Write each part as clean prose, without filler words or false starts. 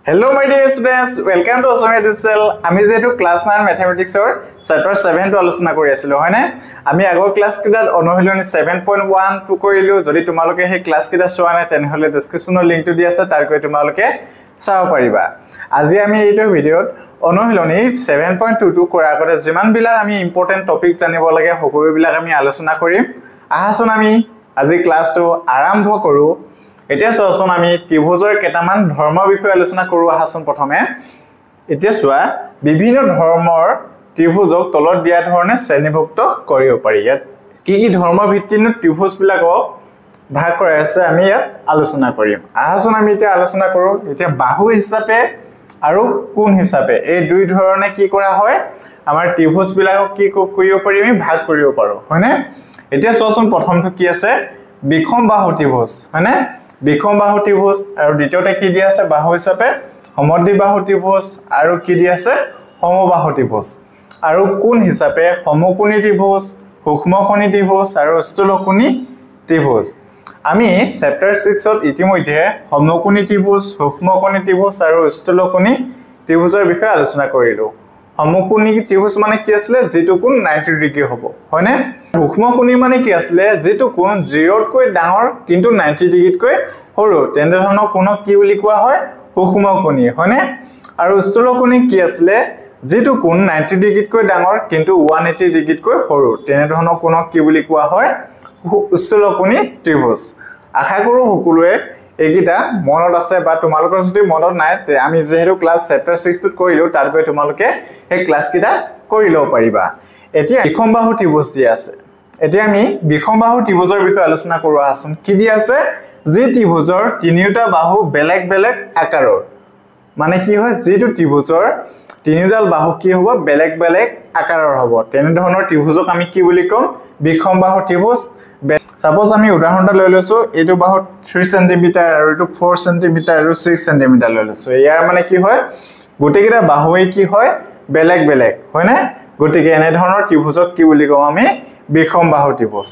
Hello my dear students, welcome to Asomia Digital. আমি যেহেতু class 9 ম্যাথমেটিক্সৰ chapter 7 টো আলোচনা কৰি আছিলো হয়নে আমি আগৰ ক্লাস কিটাত অনুশীলনী 7.1 টো কৰিলো যদি তোমালোকে সেই ক্লাস কিটা চোৱা নাই তেনেহলে ডেসক্ৰিপচনৰ লিংকটো দি আছে তাৰ গৈ তোমালোকে চাব পাৰিবা আজি আমি এইটো ভিডিওত অনুশীলনী 7.2 টো কৰাৰ আগতে যিমান বিলাক আমি ইম্পৰ্টেন্ট টপিক জানিব লাগে সকলো বিলাক আমি আলোচনা কৰিম আহাচোন আমি আজি ক্লাসটো আৰম্ভ কৰো এতিয়া চোৱাচোন আমি ত্ৰিভুজৰ কেটামান ধৰ্মৰ বিষয়ে আলোচনা কৰো আহাচোন প্ৰথমে এতিয়া চোৱা বিভিন্ন ধৰ্মৰ ত্ৰিভুজক তলত দিয়া ধৰণে শ্ৰেণীভুক্ত কৰিব পাৰি ইয়াত কি কি ধৰ্মৰ ভিত্তিত ত্ৰিভুজ বিলাকক ভাগ কৰা আছে আমি ইয়াত আলোচনা কৰিম আহাচোন আমি এতিয়া আলোচনা কৰো এতিয়া বাহু হিচাপে আৰু কোণ হিচাপে এই দুই ধৰণে কি কৰা হয় আমাৰ ত্ৰিভুজ বিলাকক কি কৰিব পাৰি আমি ভাগ কৰিব পাৰো হয়নে এতিয়া চোৱাচোন প্ৰথমটো কি আছে বিখম বাহু ত্ৰিভুজ হয়নে বিখম বাহু ত্ৰিভুজ আৰু দ্বিতীয়তে কি দিয়া আছে বাহু হিচাপে সমদ্বিবাহু ত্ৰিভুজ আৰু কি দিয়া আছে সমবাহু ত্ৰিভুজ আৰু কোণ হিচাপে সমকোণী ত্ৰিভুজ সূক্ষ্মকোণী ত্ৰিভুজ আৰু স্থূলকোণী ত্ৰিভুজ আমি চ্যাপ্টাৰ 6 ত ইতিমধ্যে সমকোণী ত্ৰিভুজ সূক্ষ্মকোণী ত্ৰিভুজ আৰু স্থূলকোণী ত্ৰিভুজৰ বিষয়ে আলোচনা কৰিলো সমকোণী ত্ৰিভুজ মানে কি আছিল যেটো কোণ 90 ডিগ্ৰী হ'ব হয়নে সূক্ষ্মকোণী মানে কি আছিল যেটো কোণ 0 তকৈ ডাঙৰ কিন্তু 90 ডিগ্ৰীতকৈ সৰু তেনে ধৰণৰ কোণক কি বুলি কোৱা হয় সূক্ষ্মকোণী হয়নে আৰু স্থূলকোণী কি আছিল যেটো কোণ 90 ডিগ্ৰীতকৈ ডাঙৰ কিন্তু 180 ডিগ্ৰীতকৈ সৰু তেনে ধৰণৰ কোণক কি বুলি কোৱা হয় স্থূলকোণী ত্ৰিভুজ আশা কৰো সকলোৱে এগিটা মনত আছে বা তোমালোকৰ যদি মনত নাই তে আমি যেহেতু ক্লাস চ্যাপ্টাৰ 6 ত কৰিলো তাৰ গৈ তোমালোকে এই ক্লাস কিটা কৰি লও পাৰিবা এতিয়া বিখম বাহু ত্ৰিভুজ দি আছে এতিয়া আমি বিখম বাহু ত্ৰিভুজৰ বিষয়ে আলোচনা কৰো আছোন কি দি আছে যে ত্ৰিভুজৰ তিনিটা বাহু বেলেগ বেলেগ আকাৰৰ মানে কি হয় যেটো ত্ৰিভুজৰ তিনিডাল বাহু কি হ'ব বেলেগ বেলেগ আকাৰৰ হ'ব তেনে ধৰণৰ ত্ৰিভুজক আমি কি বুলি কম বিখম বাহু ত্ৰিভুজ Suppose আমি উদাহৰণটা লৈ লৈছো এটো বাহু 3 cm আৰু এটো 4 cm আৰু 6 cm লৈ লৈছো ইয়াৰ মানে কি হয় গোটেইকেইটা বাহুৱে কি হয় বেলেগ বেলেগ হয়নে গতিকে এনে ধৰণৰ ত্ৰিভুজক কি বুলি কম আমি বিখম বাহু ত্ৰিভুজ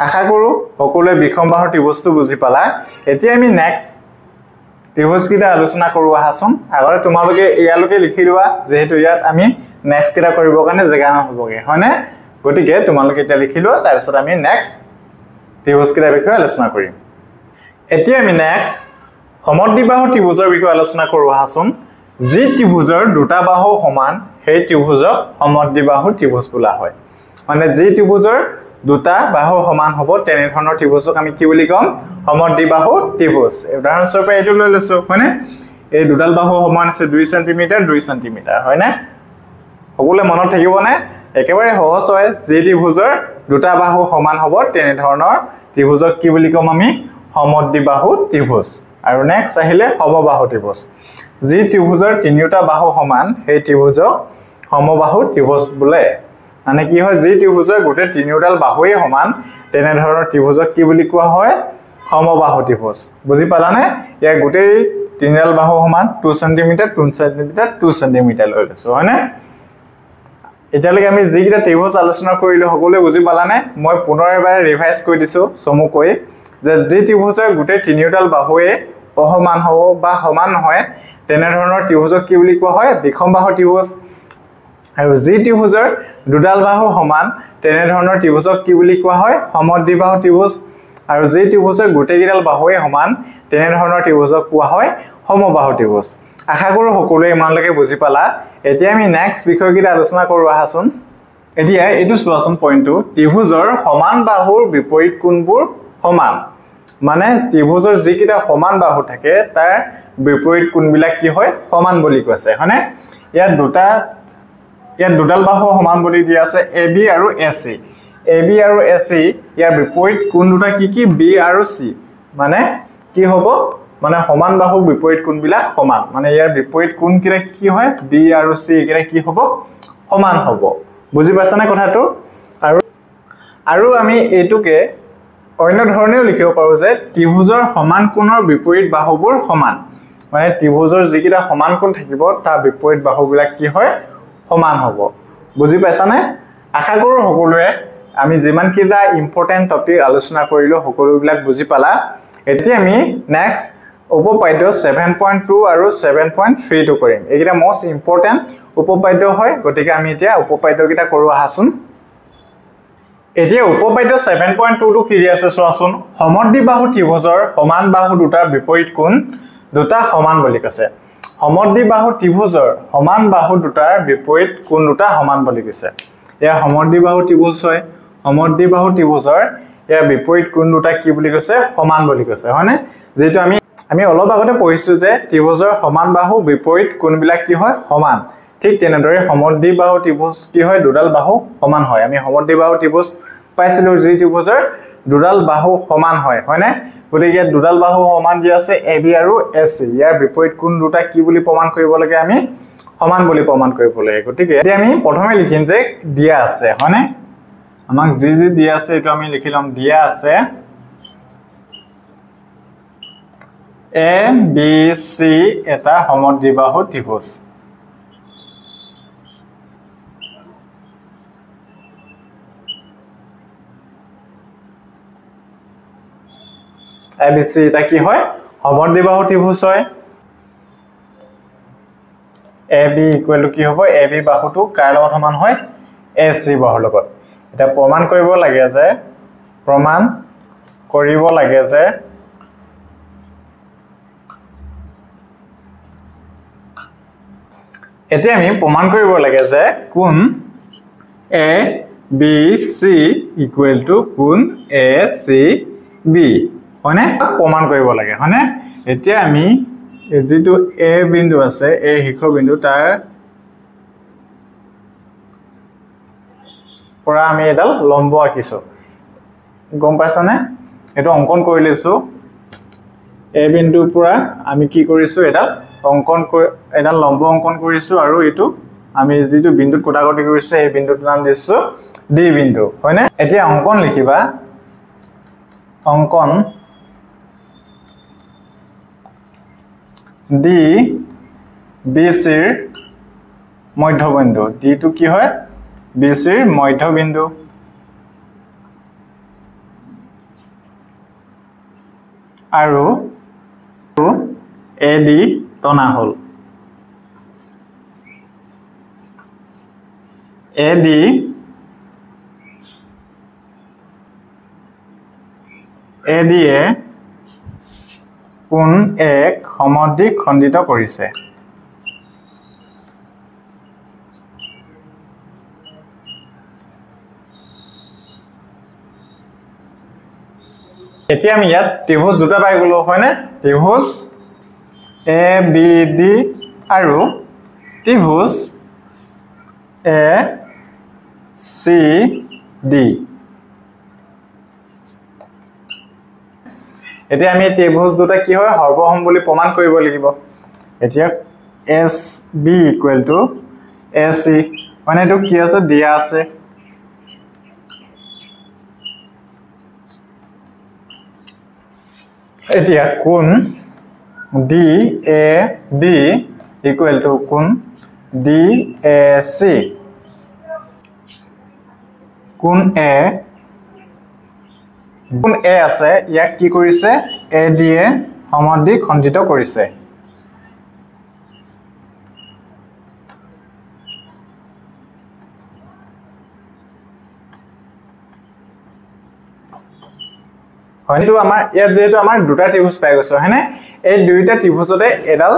আশা কৰো সকলোৱে বিখম বাহু ত্ৰিভুজটো বুজি পালা এতিয়া আমি নেক্সট ত্ৰিভুজ কিটা আলোচনা কৰো আহাচোন আগৰে তোমালোকে ইয়ালৈকে লিখি লোৱা যেহেতু ইয়াত আমি নেক্সট কিটা কৰিব কাৰণে জেগা নহবগে হয়নে গতিকে তোমালোকে এটা লিখি লোৱা তাৰ পিছত আমি নেক্সট ত্ৰিভুজ কিটা বিষয়ে আলোচনা কৰিম এতিয়া আমি নেক্সট সমদ্বিবাহু ত্ৰিভুজৰ বিষয়ে আলোচনা কৰো আহাচোন যি ত্ৰিভুজৰ দুটা বাহু সমান সেই ত্ৰিভুজক সমদ্বিবাহু ত্ৰিভুজ বোলা হয় মানে যি ত্ৰিভুজৰ দুটা বাহু সমান হ'ব তেনে ধৰণৰ ত্ৰিভুজক আমি কি বুলি কম সমদ্বিবাহু ত্ৰিভুজ উদাহৰণ স্বৰূপে এটো লৈ লৈছো হয়নে এই দুডাল বাহু সমান আছে 2 cm 2 cm হয়নে সকলোৱে মনত থাকিব না একেবাৰে সহজ হয় যে ত্ৰিভুজৰ দুটা বাহু সমান হ'ব তেনে ধৰণৰ ত্ৰিভুজক কি বুলি কম আমি সমদ্বিবাহু ত্ৰিভুজ আৰু নেক্সট আহিলে সমবাহু ত্ৰিভুজ যি ত্ৰিভুজৰ তিনিটা বাহু সমান সেই ত্ৰিভুজক সমবাহু ত্ৰিভুজ বোলে মানে কি হয় যে ত্ৰিভুজৰ গোটেই তিনিওডাল বাহুৱে সমান তেনে ধৰণৰ ত্ৰিভুজক কি বুলি কোৱা হয় সমবাহু ত্ৰিভুজ বুজি পালানে ইয়াৰ গোটেই তিনিডাল বাহু সমান 2 cm 2 cm 2 cm লৈ লৈছো হয়নে এতিয়ালৈকে আমি যিকিটা ত্ৰিভুজ আলোচনা কৰিলো সকলোৱে বুজি পালানে মই পুনৰ এবাৰ ৰিভাইজ কৰি দিছো সমুকৈ যে যি ত্ৰিভুজৰ গোটেই তিনিওডাল বাহুৱে অসমান হ'ব বা সমান নহয় তেনে ধৰণৰ ত্ৰিভুজক কি বুলি কোৱা হয় বিখম বাহু ত্ৰিভুজ আৰু যি ত্ৰিভুজৰ দুডাল বাহু সমান তেনে ধৰণৰ ত্ৰিভুজক কি বুলি কোৱা হয় সমদ্বিবাহু ত্ৰিভুজ আৰু যি ত্ৰিভুজৰ গোটেইকেইডাল বাহুৱে সমান তেনে ধৰণৰ ত্ৰিভুজক কোৱা হয় সমবাহু ত্ৰিভুজ আশা কৰো সকলোৱে ইমানলৈকে বুজি পালা এতিয়া আমি নেক্সট বিষয় কিটা আলোচনা কৰো আহাচোন এতিয়া এটো চোৱাচোন পইণ্টটো ত্ৰিভুজৰ সমান বাহুৰ বিপৰীত কোণবোৰ সমান মানে ত্ৰিভুজৰ যিকিটা সমান বাহু থাকে তাৰ বিপৰীত কোণবিলাক কি হয় সমান বুলি কৈছে হয়নে ইয়াত দুডাল বাহু সমান বুলি দিয়া আছে AB আৰু AC AB আৰু AC ইয়াৰ বিপৰীত কোণ দুটা কি কি B আৰু C মানে কি হ'ব মানে সমান বাহু বিপৰীত কোণবিলাক সমান মানে ইয়াৰ বিপৰীত কোণ কিটা কি হয় B আৰু C কিটা কি হ'ব সমান হ'ব বুজি পাছানে কথাটো আৰু আমি এটোকে অন্য ধৰণেও লিখিব পাৰো যে ত্ৰিভুজৰ সমান কোণৰ বিপৰীত বাহুবোৰ সমান মানে ত্ৰিভুজৰ যিকিটা সমান কোণ থাকিব তাৰ বিপৰীত বাহুবিলাক কি হয় সমান হ'ব বুজি পাছানে আশা কৰো সকলোৱে আমি যিমান কিটা ইম্পৰ্টেন্ট টপিক আলোচনা কৰিলো সকলোবিলাক বুজি পালা এতিয়া আমি নেক্সট উপপাদ্য 7.2 আৰু 7.32 কৰিম এইকেইটা মোস্ট ইম্পৰ্টেন্ট উপপাদ্য হয় গতিকে আমি এতিয়া উপপাদ্য কেইটা কৰো আহাচোন এতিয়া উপপাদ্য 7.2 টো কি আছে চোৱাচোন সমদ্বিবাহু ত্ৰিভুজৰ সমান বাহু দুটাৰ বিপৰীত কোণ দুটা সমান বুলি কৈছে সমদ্বিবাহু ত্ৰিভুজৰ সমান বাহু দুটাৰ বিপৰীত কোণ দুটা সমান বুলি কৈছে এয়া সমদ্বিবাহু ত্ৰিভুজ হয় সমদ্বিবাহু ত্ৰিভুজৰ এয়া বিপৰীত কোণ দুটা কি বুলি কৈছে সমান বুলি কৈছে হয়নে যেটো আমি অলপ আগতে পঢ়িছো যে ত্ৰিভুজৰ সমান বাহু বিপৰীত কোণবিলাক কি হয় সমান ঠিক তেনেদৰে সমদ্বিবাহু ত্ৰিভুজ কি হয় দুডাল বাহু সমান হয় আমি সমদ্বিবাহু ত্ৰিভুজ পাইছিলো যি ত্ৰিভুজৰ দুডাল বাহু সমান হয় হয়নে গতিকে দুডাল বাহু সমান দি আছে AB আৰু AC ইয়াৰ বিপৰীত কোণ দুটা কি বুলি প্ৰমাণ কৰিব লাগে আমি সমান বুলি প্ৰমাণ কৰিব লাগে গতিকে এতিয়া আমি প্ৰথমে লিখিম যে দিয়া আছে হয়নে আমাক যি দিয়া আছে এটো আমি লিখিলাম দিয়া আছে ABC এটা সমদ্বিবাহু ত্ৰিভুজ ABC এটা কি হয় সমদ্বিবাহু ত্ৰিভুজ হয় AB কি হ'ব AB বাহুটো কাৰ লগত সমান হয় AC বাহুৰ লগত এটা প্ৰমাণ কৰিব লাগে যে এতিয়া আমি প্ৰমাণ কৰিব লাগে যে কোণ ABC কোণ ACB হয়নে প্ৰমাণ কৰিব লাগে হয়নে এতিয়া আমি যেটো A বিন্দু আছে এই শিখ বিন্দু তাৰ পৰা আমি এডাল লম্ব আঁকিছো গম পাইছানে এটো অঙ্কন কৰি লৈছো A বিন্দুৰ পৰা আমি কি কৰিছো এডাল লম্ব অঙ্কন কৰিছো আৰু এটো আমি যেটো বিন্দুত কোটাকটি কৰিছে এই বিন্দুটোৰ নাম দিছো D বিন্দু হয়নে এতিয়া অঙ্কন লিখিবা অঙ্কন D BC ৰ মধ্যবিন্দু D টো কি হয় BC ৰ মধ্যবিন্দু আৰু AD টনা হল AD এ কোণ এক সমদ্বি খণ্ডিত কৰিছে এতিয়া আমি ইয়াত ত্ৰিভুজ দুটা পাই গলো হয়নে ত্ৰিভুজ ABD আৰু ত্ৰিভুজ ACD এতিয়া আমি ত্ৰিভুজ দুটা কি হয় সৰ্বসম বুলি প্ৰমাণ কৰিব লাগিব এতিয়া SB AC মানে এটো কি আছে দিয়া আছে এতিয়া কোণ DAB কোণ DAC কোণ A আছে ইয়াক কি কৰিছে AD এ সমদ্বি খণ্ডিত কৰিছে হয়তো আমাৰ ইয়াত যেটো আমাৰ দুটা ত্ৰিভুজ পাই গৈছে হয়নে এই দুইটা ত্ৰিভুজতে এডাল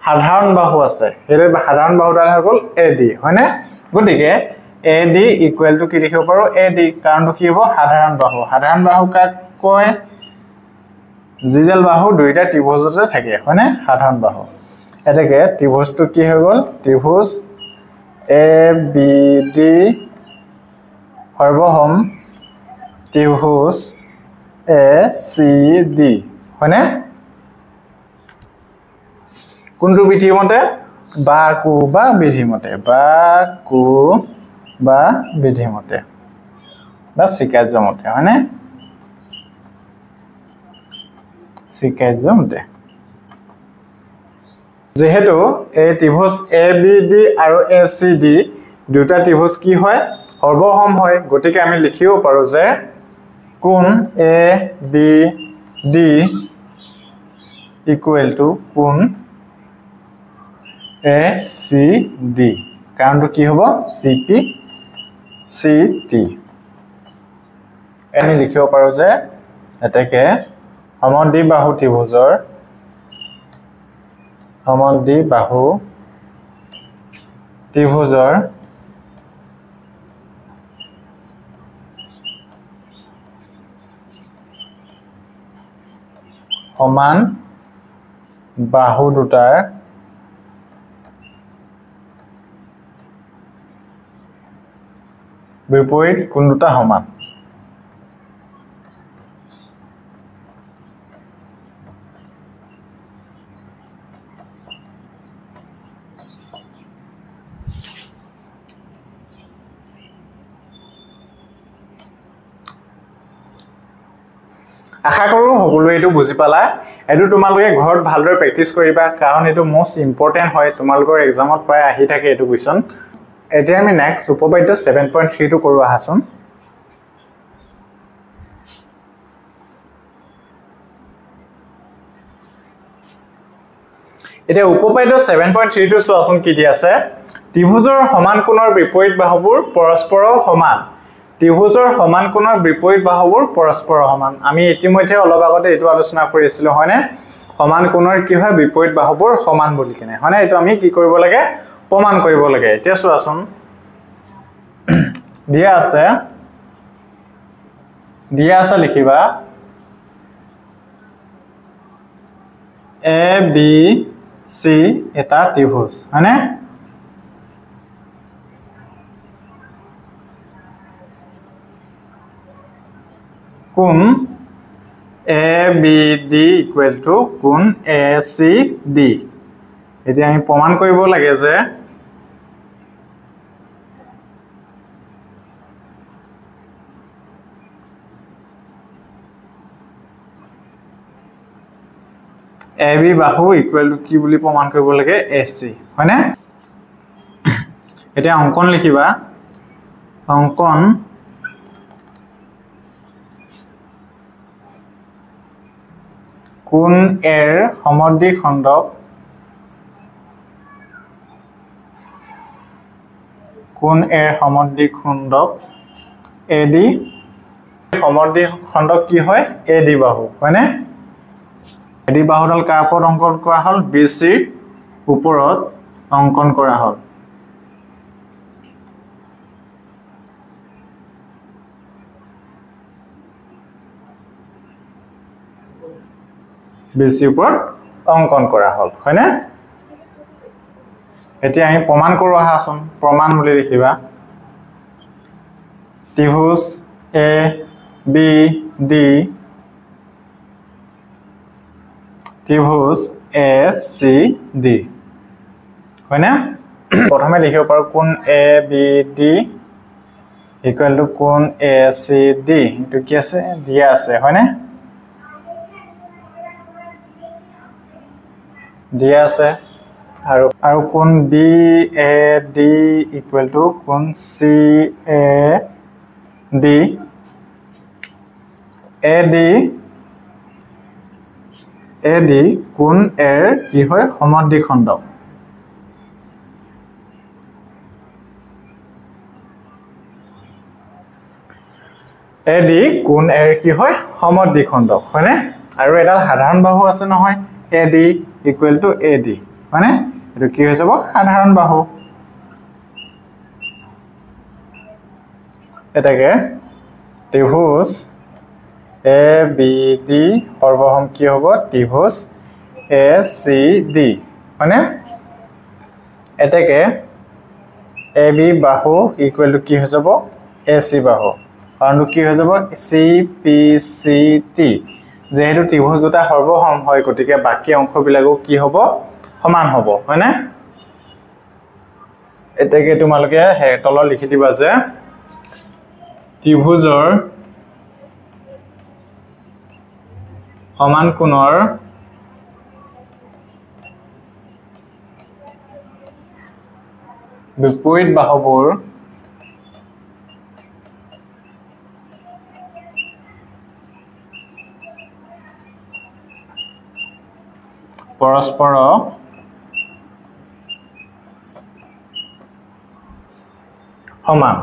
সাধাৰণ বাহু আছে এই সাধাৰণ বাহুডাল হ'ল AD হয়নে গতিকে AD কি লিখিব পাৰো AD কাৰণটো কি হ'ব সাধাৰণ বাহু কাক কয় যিডাল বাহু দুইটা ত্ৰিভুজতে থাকে হয়নে সাধাৰণ বাহু এটাকে ত্ৰিভুজটো কি হৈ গল ত্ৰিভুজ ABD সৰ্বসম ত্ৰিভুজ ACD হয়নে কোনটো বিধি মতে বা কু বা বিধি মতে বা স্বীকাৰ্য মতে হয়নে স্বীকাৰ্য মতে যেহেতু এই ত্ৰিভুজ ABD আৰু ACD দুটা ত্ৰিভুজ কি হয় সৰ্বসম হয় গতিকে আমি লিখিব পাৰো যে কোণ ABD ইকুৱেল টু কোণ ACD কাৰণটো কি হ'ব CPCT আমি লিখিব পাৰো যে এতেকে সমদ্বিবাহু ত্ৰিভুজৰ সমান বাহু দুটাৰ বিপৰীত কোণ দুটা সমান আশা কৰো সকলোৱে এটো বুজি পালা এটো তোমালোকে ঘৰত ভালদৰে প্ৰেক্টিস কৰিবা কাৰণ এটো মোস্ট ইম্পৰ্টেন্ট হয় তোমালোকৰ এক্সামত প্ৰায় আহি থাকে এটো কোৱেশ্চন এতিয়া আমি নেক্সট উপপাদ্য 7.3 টো কৰো আহাচোন এতিয়া উপপাদ্য 7.3 টো চোৱাচোন কি দি আছে ত্ৰিভুজৰ সমান কোণৰ বিপৰীত বাহুবোৰ পৰস্পৰ সমান ত্ৰিভুজৰ সমান কোণৰ বিপৰীত বাহুবোৰ পৰস্পৰ সমান আমি ইতিমধ্যে অলপ আগতে এটো আলোচনা কৰিছিলো হয়নে সমান কোণৰ কি হয় বিপৰীত বাহুবোৰ সমান বুলি কেনে হয়নে এটো আমি কি কৰিব লাগে প্ৰমাণ কৰিব লাগে এতিয়া চোৱাচোন দিয়া আছে লিখিবা ABC এটা ত্ৰিভুজ হয়নে কোণ ABD ইকুৱেল টু কোণ ACD এতিয়া আমি প্ৰমাণ কৰিব লাগে যে AB বাহু ইকুৱেল টু কি বুলি প্ৰমাণ কৰিব লাগে AC হয়নে এতিয়া অঙ্কন লিখিবা অঙ্কন কোণ এৰ সমদ্বি খণ্ডক AD সমদ্বি খণ্ডক কি হয় AD বাহু হয়নে AD বাহুডাল কাৰ ওপৰত অঙ্কন কৰা হল BC ৰ ওপৰত অঙ্কন কৰা হল BC ওপৰত অঙ্কন কৰা হল হয়নে এতিয়া আমি প্ৰমাণ কৰো আহাচোন প্ৰমাণ বুলি লিখিবা ত্ৰিভুজ ABD ত্ৰিভুজ ACD হয়নে প্ৰথমে লিখিব পাৰো কোণ ABD ইকুৱেল টু কোণ ACD এটো কি আছে দিয়া আছে হয়নে দিয়া আছে আৰু কোণ BAD ইকুৱেল টু কোণ CAD AD কোণ এৰ কি হয় সমদ্বি খণ্ডক AD কোণ এৰ কি হয় সমদ্বি খণ্ডক হয়নে আৰু এটা সাধাৰণ বাহু আছে নহয় AD ইকুৱেল টু AD হয়নে এটো কি হৈ যাব সাধাৰণ বাহু এটাকে ত্ৰিভুজ ABD সৰ্বসম কি হ'ব ত্ৰিভুজ ACD হয়নে এটাকে AB বাহু ইকুৱেল টু কি হৈ যাব AC বাহু কাৰণটো কি হৈ যাব CPCT যেহেতু ত্ৰিভুজ দুটা সৰ্বসম হয় গতিকে বাকি অংশবিলাকো কি হ'ব সমান হ'ব হয়নে এটাকে তোমালোকে তলত লিখি দিবা যে ত্ৰিভুজৰ সমান কোণৰ বিপৰীত বাহুবোৰ পৰস্পৰ সমান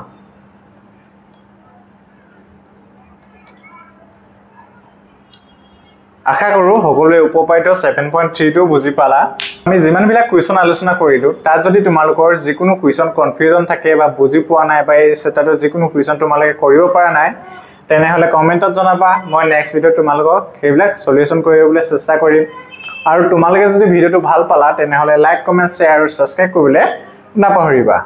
আশা কৰো সকলোৱে উপপাদ্য 7.3 টো বুজি পালা আমি যিমান বিলাক কোৱেশ্চন আলোচনা কৰিলো তাত যদি তোমালোকৰ যিকোনো কোৱেশ্চন কনফিউজন থাকে বা বুজি পোৱা নাই বা এই সেটাটো যিকোনো কোৱেশ্চন তোমালোকে কৰিব পৰা নাই তেনেহলে কমেন্টত জনাবা মই নেক্সট ভিডিঅ তোমালোকক সেইবিলাক সলিউশন কৰিবলৈ চেষ্টা কৰিম আৰু তোমালোকে যদি ভিডিঅটো ভাল পালা তেনেহলে লাইক কমেন্ট শ্বেয়াৰ আৰু সাবস্ক্ৰাইব কৰিবলৈ নাপাহৰিবা